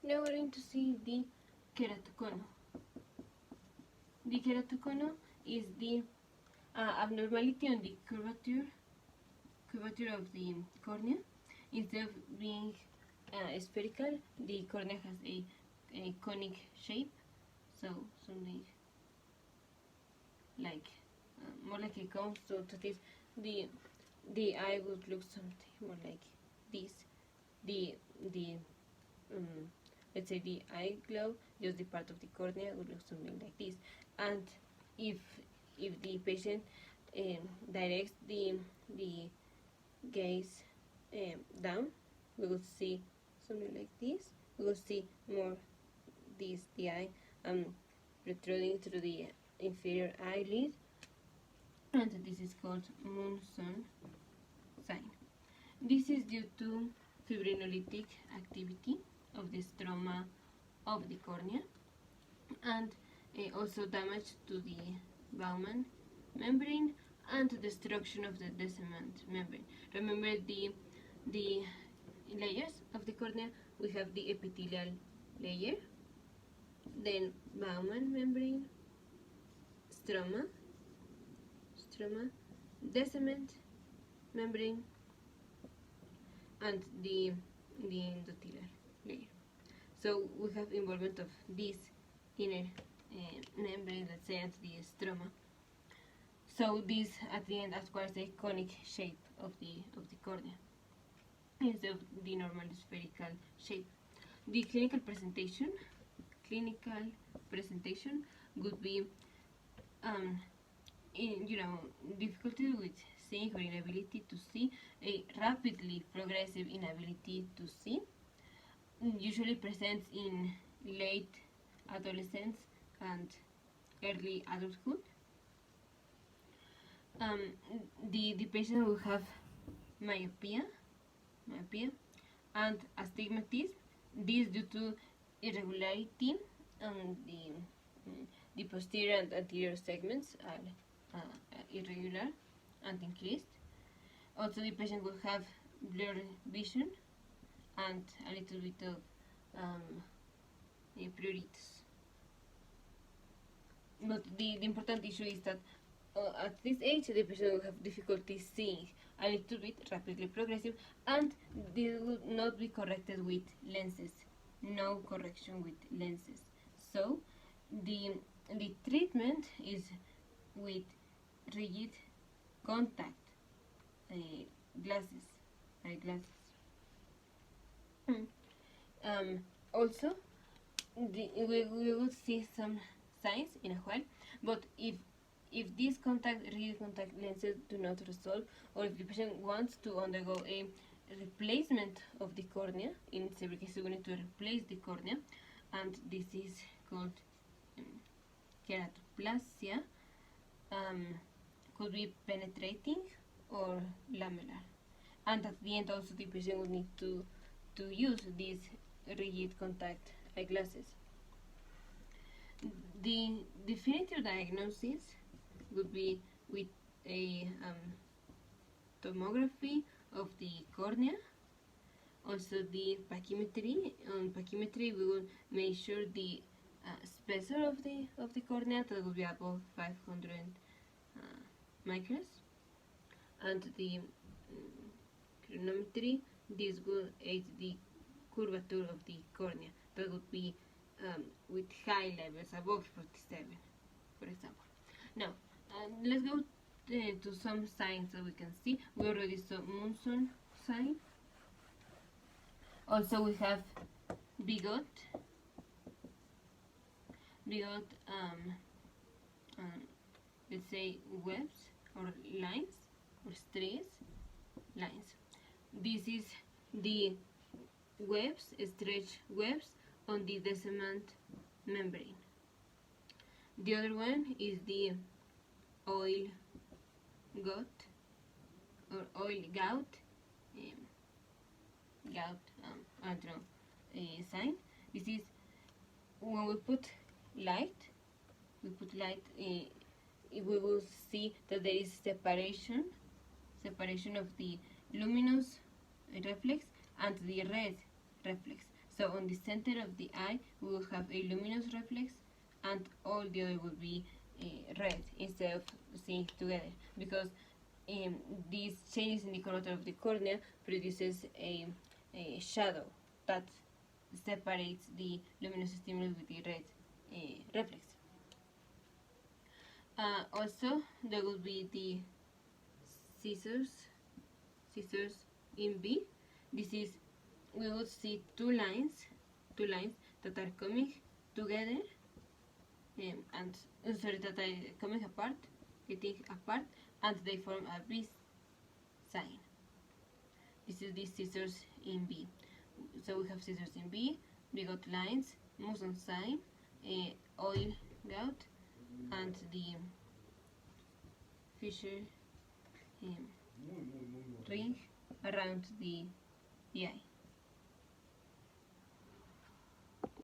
Now we're going to see the keratoconus. The keratoconus is the abnormality on the curvature of the cornea. Instead of being spherical, the cornea has a conic shape, so something like more like a cone. So that is the eye would look something more like this. Let's say the eye glove, just the part of the cornea would look something like this. And if the patient directs the gaze down, we will see something like this. We will see more the eye protruding through the inferior eyelid, and this is called Munson sign. This is due to fibrinolytic activity of the stroma of the cornea, and also damage to the Bowman membrane and destruction of the descendant membrane. Remember the layers of the cornea. We have the epithelial layer, then Bowman membrane, stroma, descendant membrane, and the endothelial layer. So we have involvement of this inner membrane, let's say, and the stroma. So this at the end acquires a conic shape of the cornea instead of the normal spherical shape. The clinical presentation would be difficulty with seeing or inability to see, a rapidly progressive inability to see, usually presents in late adolescence and early adulthood. The patient will have myopia and astigmatism. This due to irregularity on the posterior and anterior segments are irregular and increased. Also, the patient will have blurred vision and a little bit of pruritus. But the important issue is that at this age, the patient will have difficulty seeing, a little bit rapidly progressive, and this will not be corrected with lenses. No correction with lenses. So the treatment is with rigid contact glasses, eyeglasses. Also, we will see some signs in a while, but if these rigid contact lenses do not resolve, or if the patient wants to undergo a replacement of the cornea, in several cases we need to replace the cornea, and this is called keratoplasia. Could be penetrating or lamellar, and at the end also the patient will need to use these rigid contact eyeglasses. The definitive diagnosis would be with a tomography of the cornea. Also the pachymetry. On pachymetry we will measure the spessor of the cornea, that will be above 500 microns, and the chronometry, this will aid the curvature of the cornea, that would be with high levels above 47, for example. Now let's go to some signs that we can see. We already saw Munson sign. Also we have bigot, let's say webs or lines or lines. This is the stretched webs on the descendant membrane. The other one is the oil gout or oil gout, I don't know, sign. This is when we put light, we will see that there is separation of the luminous reflex and the red reflex. So on the center of the eye, we will have a luminous reflex, and all the other will be red instead of seeing together, because these changes in the color of the cornea produces a shadow that separates the luminous stimulus with the red reflex. Also, there will be the scissors in B. This is, we will see two lines that are coming together and that are coming apart, getting apart, and they form a B sign. This is the scissors in B. So we have scissors in B, we got lines, Moson sign, oil gout, and the Fisher ring around the eye.